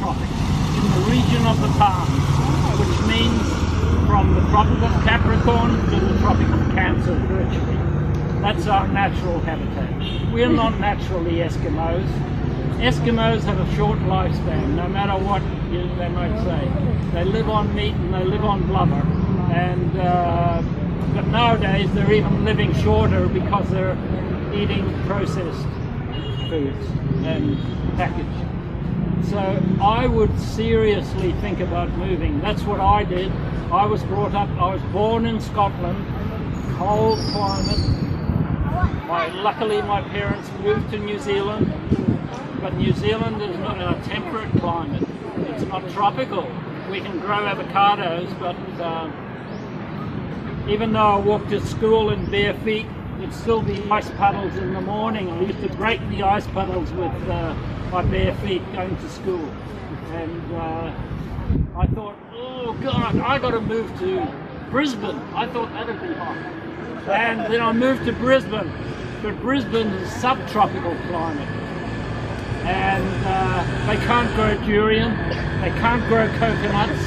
subtropics, in the region of the palms, which means from the Tropic of Capricorn to the Tropic of Cancer virtually. That's our natural habitat. We're not naturally Eskimos. Eskimos have a short lifespan, no matter what they might say. They live on meat and they live on blubber. And but nowadays they're even living shorter because they're eating processed foods and packaged. So I would seriously think about moving. That's what I did. I was born in Scotland, cold climate. Luckily my parents moved to New Zealand, but New Zealand is not a temperate climate. It's not tropical. We can grow avocados, but even though I walked to school in bare feet, there'd still be ice puddles in the morning. I used to break the ice puddles with my bare feet going to school. And I thought, oh God, I got to move to Brisbane. I thought that'd be hot. And then I moved to Brisbane, but Brisbane is a subtropical climate. And they can't grow durian, they can't grow coconuts.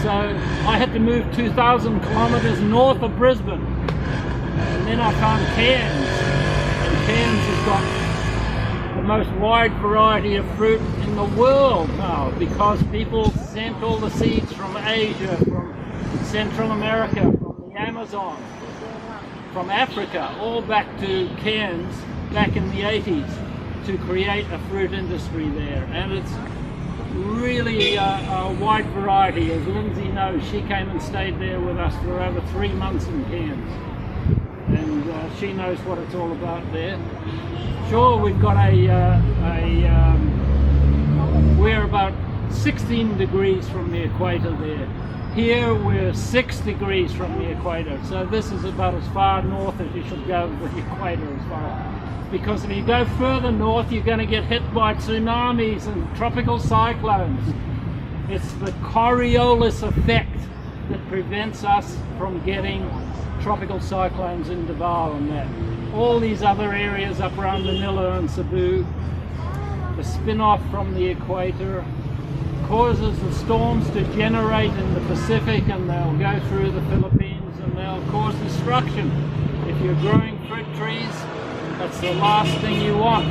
So I had to move 2,000 kilometres north of Brisbane. And then I found Cairns. And Cairns has got the most wide variety of fruit in the world now, because people sent all the seeds from Asia, from Central America, from the Amazon, from Africa, all back to Cairns back in the 80s to create a fruit industry there. And it's really a wide variety. As Lindsay knows, she came and stayed there with us for over 3 months in Cairns. And she knows what it's all about there. Sure, we've got we're about 16 degrees from the equator there. Here we're 6 degrees from the equator, so this is about as far north as you should go with the equator as far. Because if you go further north, you're going to get hit by tsunamis and tropical cyclones. It's the Coriolis effect that prevents us from getting tropical cyclones in Davao and that. All these other areas up around Manila and Cebu, the spin-off from the equator causes the storms to generate in the Pacific, and they'll go through the Philippines and they'll cause destruction. If you're growing fruit trees, that's the last thing you want.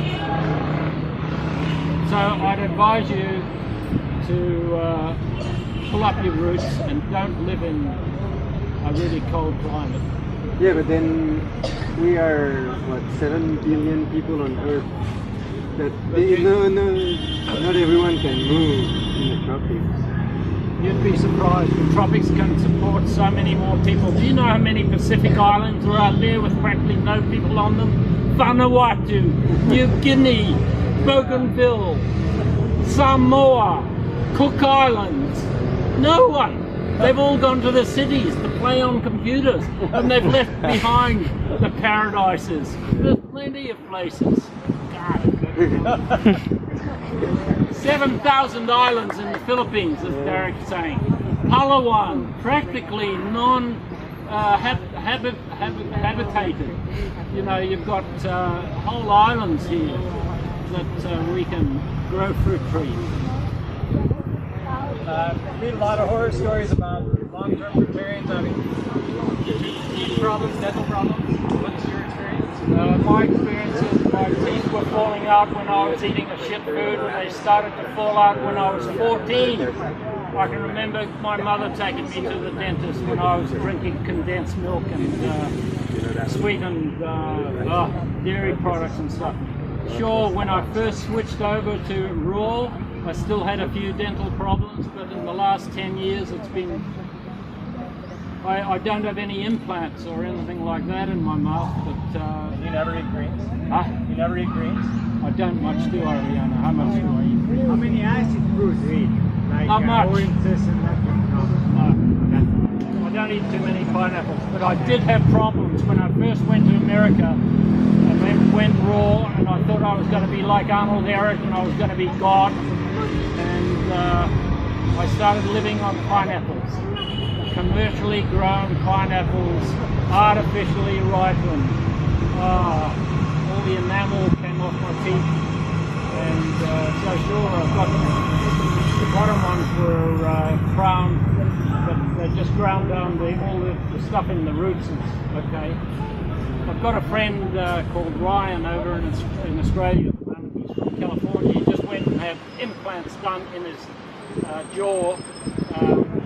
So I'd advise you to pull up your roots and don't live in a really cold climate. Yeah, but then we are, what, 7 billion people on Earth. Not everyone can move in the tropics. You'd be surprised. The tropics can support so many more people. Do you know how many Pacific islands are out there with practically no people on them? Vanuatu, New Guinea, Bougainville, Samoa, Cook Islands. No one. They've all gone to the cities to play on computers, and they've left behind the paradises. There's plenty of places. God. 7,000 islands in the Philippines, as Derek's saying. Palawan, practically habitated. You know, you've got whole islands here that we can grow fruit trees. Read a lot of horror stories about long-term fruitarians having teeth problems, dental problems. What's your experience? My experience is my teeth were falling out when I was eating a shit food, and they started to fall out when I was 14. I can remember my mother taking me to the dentist when I was drinking condensed milk and sweetened dairy products and stuff. Sure, when I first switched over to raw, I still had a few dental problems, but in the last 10 years it's been... I don't have any implants or anything like that in my mouth, but... You never eat greens? Huh? You never eat greens? I don't much, do I, Rihanna? How much do I eat? How many acid fruits do you eat? Like Not much. oranges and that kind of No, I don't eat too many pineapples, but I did have problems when I first went to America and then went raw, and I thought I was going to be like Arnold Eric and I was going to be God, and I started living on pineapples, commercially grown pineapples, artificially ripened. All the enamel came off my teeth, and so sure, I've got ones were crowned, but they just ground down all the stuff in the roots. Okay. I've got a friend called Ryan over in Australia. He's from California. He just went and had implants done in his jaw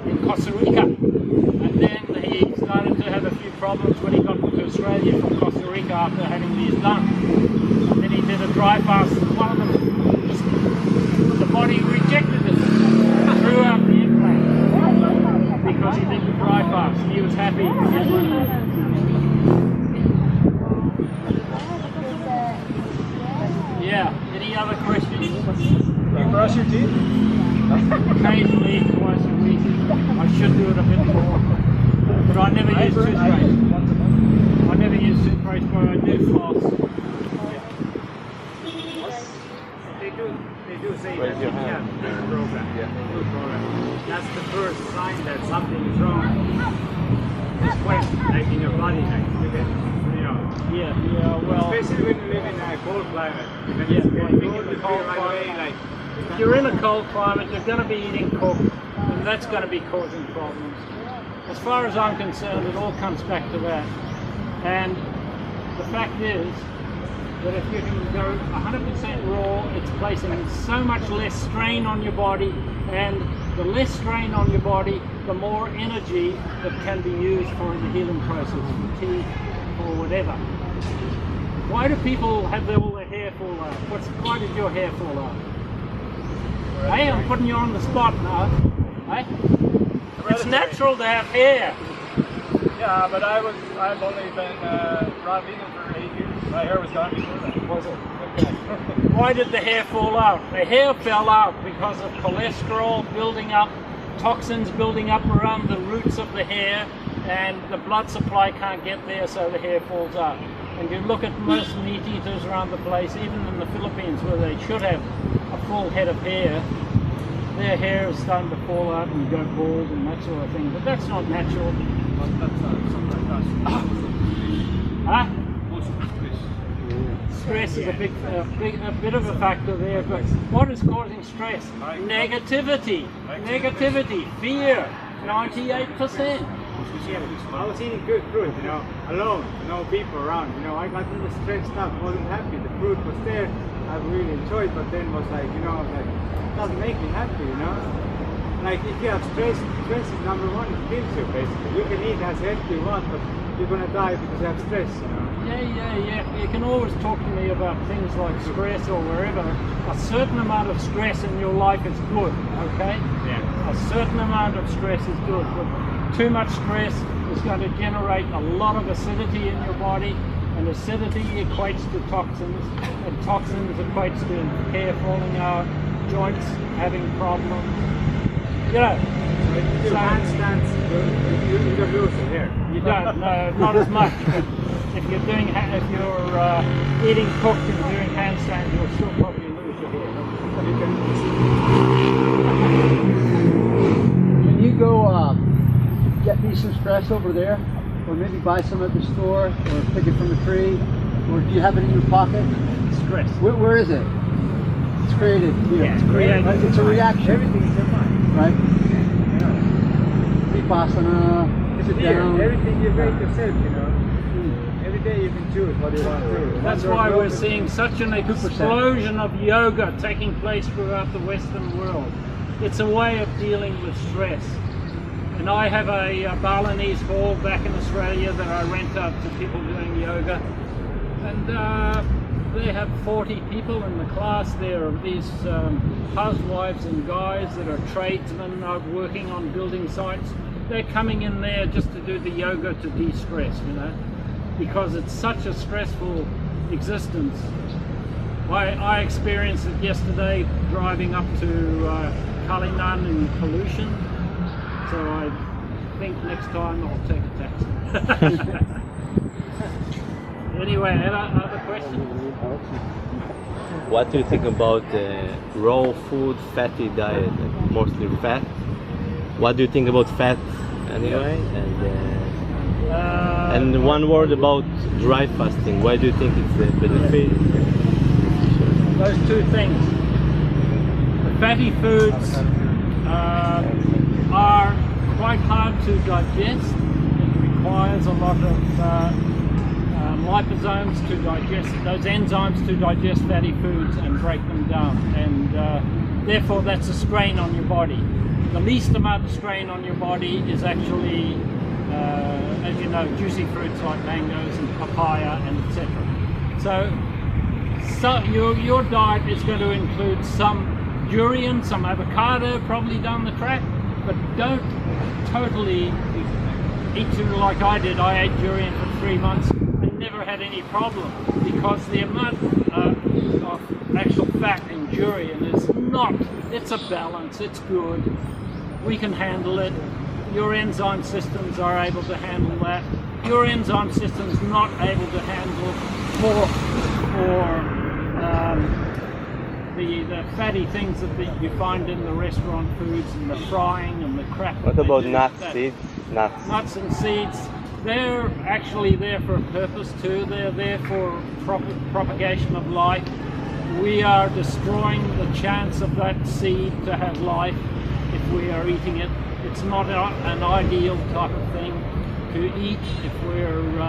in Costa Rica. And then he started to have a few problems when he got to Australia from Costa Rica after having these done. And then he did a dry fast. One of them, just, the body rejected it, threw out the implant because he did the dry fast. He was happy. Yeah. Any other questions? You brush your teeth? Occasionally, twice a week. I should do it a bit more, but I never use toothpaste. I never use toothpaste, but I do floss. They do say that you have food program. Food program. That's the first sign that something is wrong. It's quite like in your body, like you get, you know. Yeah, well, Especially when you live in a cold climate. When Yeah, it's when getting you're in cold, a cold right away, like. if you're in a cold climate, you're going to be eating cooked, and that's going to be causing problems. As far as I'm concerned, it all comes back to that. And the fact is that if you can go 100% raw, it's placing so much less strain on your body, and the less strain on your body, the more energy that can be used for the healing process, for teeth, or whatever. Why do people have all their hair fall out? Why did your hair fall out? Hey, I'm putting you on the spot now. Hey? It's natural to have hair. Yeah, but I've only been raw vegan for 8 years. My hair was gone before that. Was it? Okay. Why did the hair fall out? The hair fell out because of cholesterol building up, toxins building up around the roots of the hair, and the blood supply can't get there, so the hair falls out. And you look at most meat eaters around the place, even in the Philippines where they should have a full head of hair, their hair is starting to fall out and go bald and that sort of thing. But that's not natural. Huh? Stress is a bit of a factor there, but what is causing stress? Negativity, fear, 98%. I was eating good fruit, you know, alone, no people around, you know. I got a little stressed out, wasn't happy. The fruit was there, I really enjoyed, but then was like, you know, like, it doesn't make me happy, you know. Like, if you have stress is number one, it kills you, basically. You can eat as healthy you want, but you're gonna die because you have stress, you know. Yeah. You can always talk to me about things like stress or wherever. A certain amount of stress in your life is good, okay? Yeah. A certain amount of stress is good, but too much stress is going to generate a lot of acidity in your body, and acidity equates to toxins, and toxins equates to hair falling out, joints having problems. You know, You do handstands, you lose it here. you don't, no, not as much. But if you're eating cooked and doing handstands, you'll still probably lose your hair. Can you go get me some stress over there, or maybe buy some at the store, or pick it from a tree, or do you have it in your pocket? Stress. Where is it? It's created here. Yeah, it's created. It's a reaction, Everything is your mind. right? Vipassana, sit Here, down. everything you make yourself, you know. Every day you can choose what you want to do. That's why we're seeing such an explosion of yoga taking place throughout the Western world. It's a way of dealing with stress. And I have a Balinese hall back in Australia that I rent out to people doing yoga. And they have 40 people in the class. There are these housewives and guys that are tradesmen working on building sites. They're coming in there just to do the yoga to de-stress, you know, because it's such a stressful existence. I experienced it yesterday driving up to Kalinan in pollution, so I think next time I'll take a taxi. Anyway, other questions? What do you think about raw food, fatty diet, like mostly fat? What do you think about fat anyway? And one word about dry fasting. Why do you think it's a benefit? Those two things. The fatty foods are quite hard to digest. It requires a lot of liposomes to digest, those enzymes to digest fatty foods and break them down, and therefore that's a strain on your body. The least amount of strain on your body is actually, as you know, juicy fruits like mangoes and papaya and etc. So your diet is going to include some durian, some avocado probably down the track, but don't totally eat it like I did. I ate durian for 3 months and never had any problem, because the amount of actual fat in durian is not, it's a balance, it's good, we can handle it. Your enzyme systems are able to handle that. Your enzyme system's not able to handle pork or the fatty things that you find in the restaurant foods and the frying and the crap. What about nuts, seeds? Nuts and seeds, they're actually there for a purpose too. They're there for propagation of life. We are destroying the chance of that seed to have life if we are eating it. It's not an ideal type of thing to eat if we're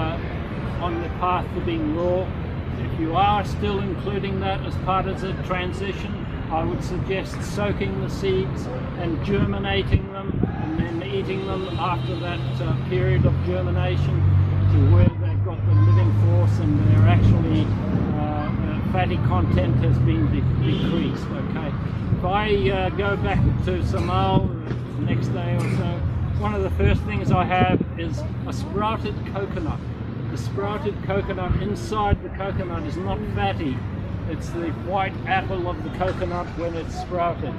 on the path to being raw. If you are still including that as part of the transition, I would suggest soaking the seeds and germinating them and then eating them after that period of germination, to where they've got the living force and their actually fatty content has been decreased. Okay. If I go back to Samoa the next day or so, one of the first things I have is a sprouted coconut. The sprouted coconut, inside the coconut is not fatty. It's the white apple of the coconut when it's sprouted.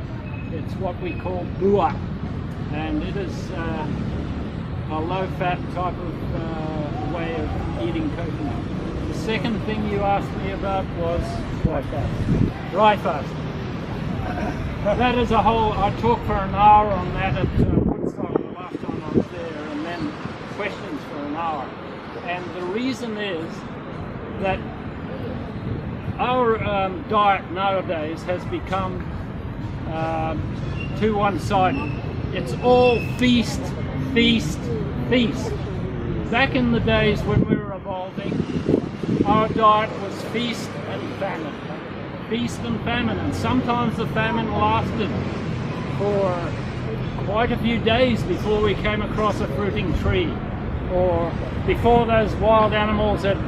It's what we call bua, and it is a low-fat type of way of eating coconut. The second thing you asked me about was dry fast. Dry fast. That is a whole, I talked for an hour on that at Woodstock the last time I was there, and then questions for an hour. And the reason is that our diet nowadays has become too one-sided. It's all feast, feast, feast. Back in the days when we were evolving, our diet was feast and famine. Feast and famine, and sometimes the famine lasted for quite a few days before we came across a fruiting tree, or before those wild animals had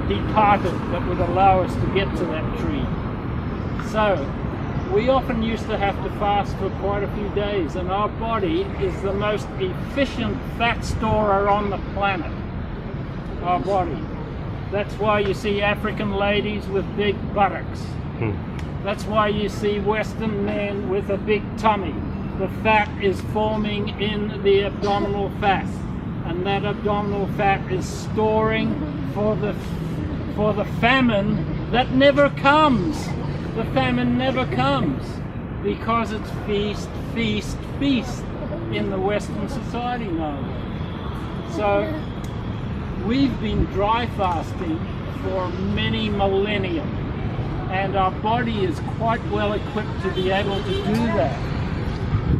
departed that would allow us to get to that tree. So we often used to have to fast for quite a few days, and our body is the most efficient fat storer on the planet, our body. That's why you see African ladies with big buttocks. That's why you see Western men with a big tummy. The fat is forming in the abdominal fat, and that abdominal fat is storing for the famine that never comes. The famine never comes because it's feast, feast, feast in the Western society now. So we've been dry fasting for many millennia, and our body is quite well equipped to be able to do that.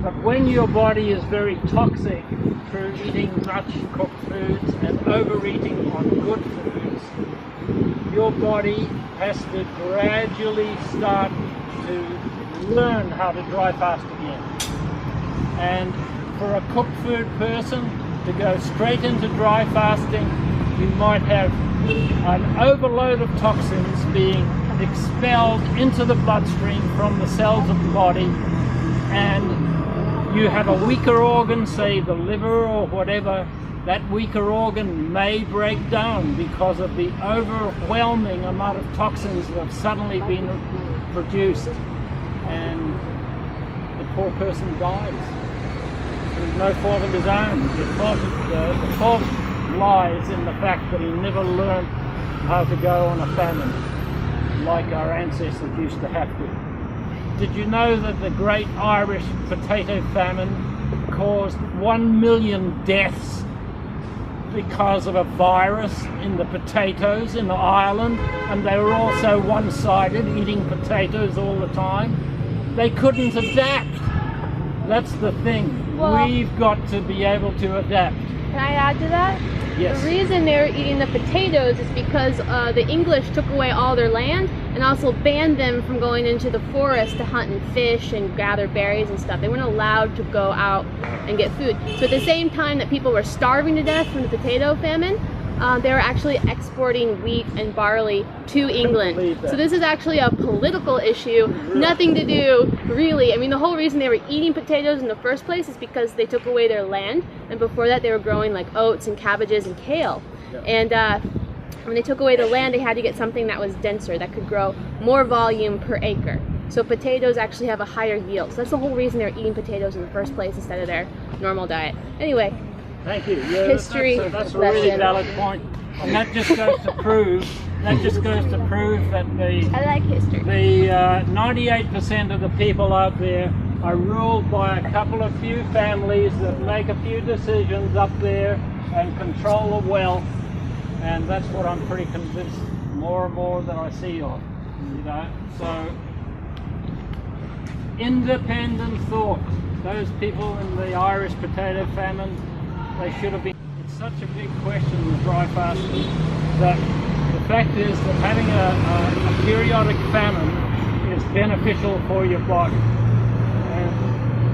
But when your body is very toxic through eating much cooked foods and overeating on good foods, your body has to gradually start to learn how to dry fast again. And for a cooked food person to go straight into dry fasting, you might have an overload of toxins being expelled into the bloodstream from the cells of the body, and you have a weaker organ, say the liver or whatever. That weaker organ may break down because of the overwhelming amount of toxins that have suddenly been produced, and the poor person dies. There's no fault of his own. The fault lies in the fact that he never learned how to go on a famine like our ancestors used to have to. Did you know that the great Irish potato famine caused 1 million deaths because of a virus in the potatoes in Ireland, and they were also one-sided, eating potatoes all the time? They couldn't adapt. that's the thing. Well- We've got to be able to adapt. Can I add to that? Yes. The reason they were eating the potatoes is because the English took away all their land and also banned them from going into the forest to hunt and fish and gather berries and stuff. They weren't allowed to go out and get food. So at the same time that people were starving to death from the potato famine, they were actually exporting wheat and barley to England. believe that. So this is actually a political issue, nothing to do really. I mean, the whole reason they were eating potatoes in the first place is because they took away their land, and before that they were growing like oats and cabbages and kale. And when they took away the land, they had to get something that was denser, that could grow more volume per acre. So potatoes actually have a higher yield. So that's the whole reason they're eating potatoes in the first place instead of their normal diet. Anyway, Thank you. Yeah, History that's a really lesson. valid point, and that just goes to prove that I like history. the 98% of the people out there are ruled by a couple of few families that make a few decisions up there and control the wealth, and that's what I'm pretty convinced more and more that I see of. You know, so independent thought. Those people in the Irish potato famine, they should have been. It's such a big question, the dry fasting, that the fact is that having a periodic famine is beneficial for your body. And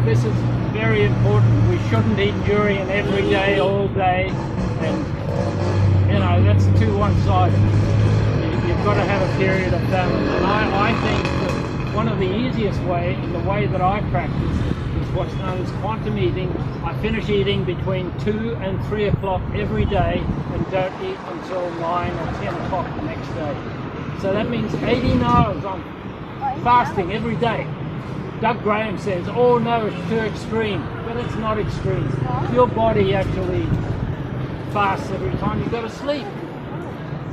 this is very important. We shouldn't eat durian every day, all day, and you know, that's too one-sided. You've got to have a period of famine. And I think that one of the easiest way, and the way that I practice, is what's known as quantum eating. I finish eating between 2 and 3 o'clock every day and don't eat until 9 or 10 o'clock the next day. So that means 18 hours I'm fasting every day. Doug Graham says, oh no, it's too extreme, but it's not extreme. Your body actually fasts every time you go to sleep.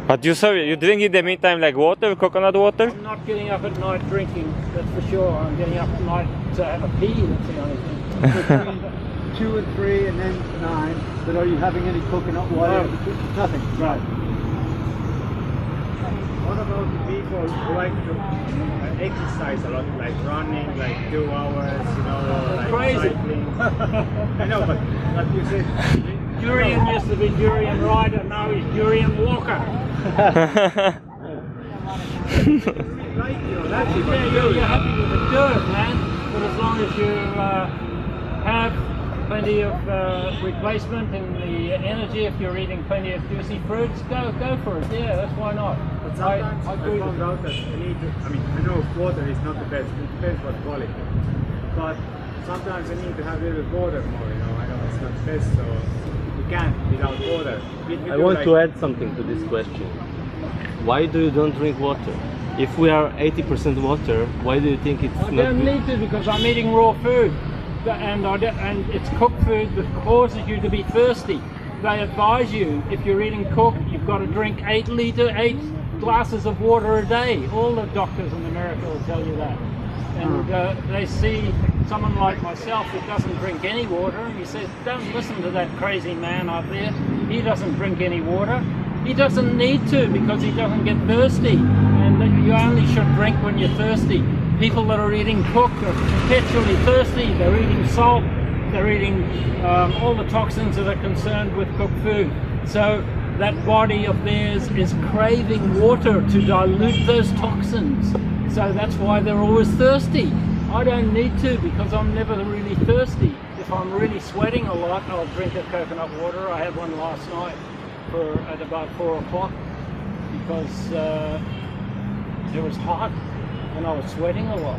But you drink in the meantime like water, coconut water? I'm not getting up at night drinking, that's for sure. I'm getting up at night to have a pee, that's the only thing. Between 2 and 3 and then 9, but are you having any coconut water? No. Nothing. Right. What about the people who like to exercise a lot, like running, like 2 hours, you know, like Crazy. cycling? I know, but like you said, Durian used to be Durian Rider, now he's Durian Walker. like, you know, that's it. Yeah, you're happy with it, do it, man. But as long as you have plenty of replacement in the energy, if you're eating plenty of juicy fruits, go for it. Yeah, that's why not. But sometimes I agree found with out that I need to, I mean, I know water is not the best, it depends what quality. But sometimes I need to have a little water more, you know, I know it's not the best, so you can't without water. I want to add something to this question. Why do you don't drink water? If we are 80% water, why do you think it's I not don't good? need to because I'm eating raw food, and it's cooked food that causes you to be thirsty. They advise you if you're eating cooked, you've got to drink 8 glasses of water a day. All the doctors in America will tell you that. And they see someone like myself who doesn't drink any water, and he says, don't listen to that crazy man up there. He doesn't drink any water. He doesn't need to because he doesn't get thirsty. And you only should drink when you're thirsty. People that are eating cooked are perpetually thirsty. They're eating salt. They're eating all the toxins that are concerned with cooked food. So that body of theirs is craving water to dilute those toxins. So that's why they're always thirsty. I don't need to because I'm never really thirsty. If I'm really sweating a lot, I'll drink a coconut water. I had one last night at about 4 o'clock because it was hot and I was sweating a lot.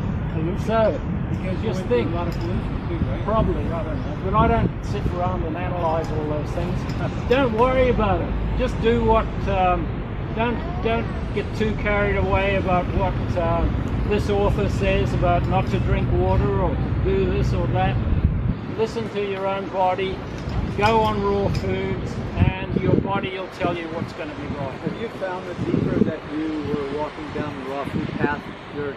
So you just think, probably, I don't know, but I don't sit around and analyze all those things. Don't worry about it. Just do what. Don't get too carried away about what this author says about not to drink water or to do this or that. Listen to your own body. Go on raw foods, and your body will tell you what's going to be right. Have you found that deeper that you were walking down the raw food path, your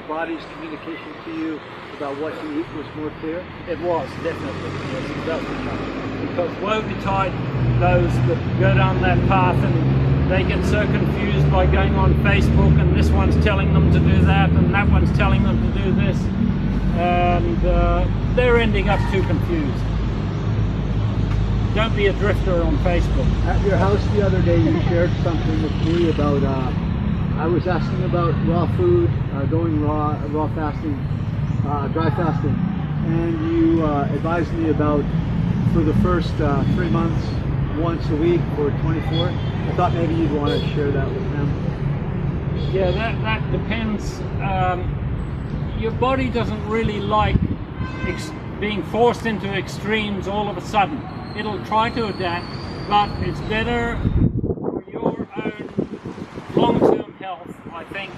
body's communication to you about what to eat was more clear? It was, definitely. Yes, it does become. Because woe betide those that go down that path and they get so confused by going on Facebook and this one's telling them to do that and that one's telling them to do this. And they're ending up too confused. Don't be a drifter on Facebook. At your house the other day, you shared something with me about, I was asking about raw food, going raw fasting, dry fasting, and you advised me about for the first 3 months, once a week for 24. I thought maybe you'd want to share that with them. Yeah, that depends. Your body doesn't really like being forced into extremes all of a sudden. It'll try to adapt, but it's better for your own long-term health, I think,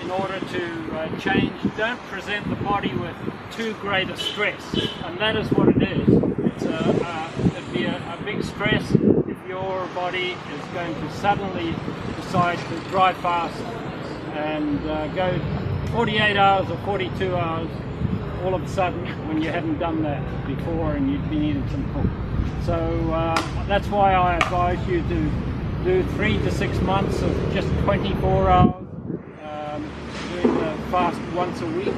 in order to change. Don't present the body with too great a stress, and that is what it is. It'd be a big stress if your body is going to suddenly decide to dry fast and go 48 hours or 42 hours all of a sudden when you hadn't done that before and you'd been eating some cook. So that's why I advise you to do 3 to 6 months of just 24 hours, doing the fast once a week.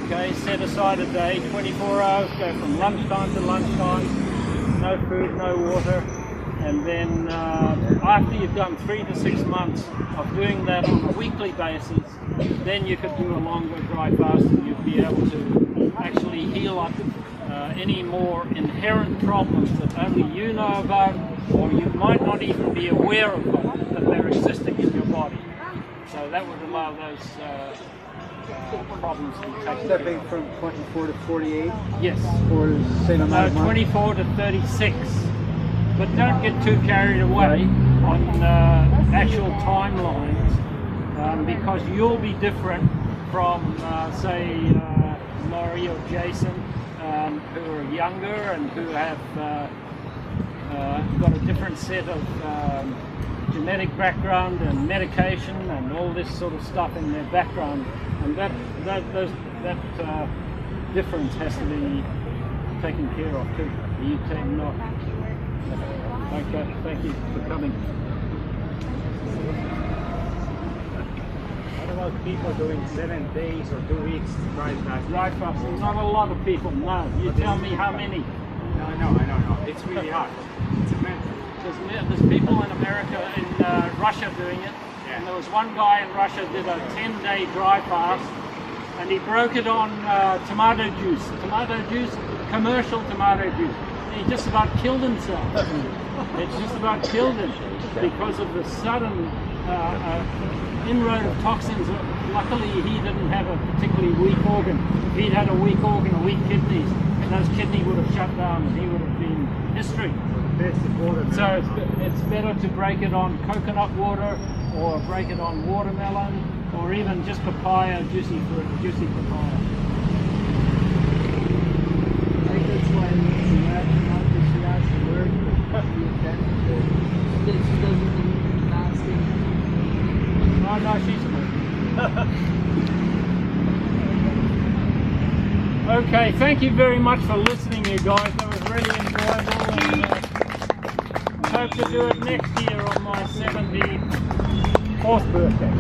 Okay, set aside a day, 24 hours, go from lunchtime to lunchtime, no food, no water, and then after you've done 3 to 6 months of doing that on a weekly basis, then you could do a longer dry fast and you'd be able to actually heal up any more inherent problems that only you know about, or you might not even be aware of them, that they're existing in your body. So that would allow those problems to be taken care Stepping of. from 24 to 48? Yes. Or the same amount of months? 24 to 36. But don't get too carried away on actual timelines, because you'll be different from, say, Laurie or Jason, who are younger and who have got a different set of genetic background and medication and all this sort of stuff in their background, and that difference has to be taken care of too. You take note. Okay, thank you for coming. What about people doing 7 days or 2 weeks dry fast? Dry fasting, not a lot of people, no. You tell me how many. No, I know. It's really hard. It's immense. There's people in America, in Russia doing it, and there was one guy in Russia did a 10-day dry fast, and he broke it on tomato juice, commercial tomato juice. He just about killed himself. It just about killed him because of the sudden inroad of toxins. Luckily, he didn't have a particularly weak organ. If he'd had a weak organ or weak kidneys, those kidneys would have shut down and he would have been history. So it's better to break it on coconut water, or break it on watermelon, or even just papaya, juicy papaya. I think that's why she asked the word, but she doesn't mean fasting. No, she's good. Okay, thank you very much for listening, you guys. That was really enjoyable. And, hope to do it next year on my 74th birthday.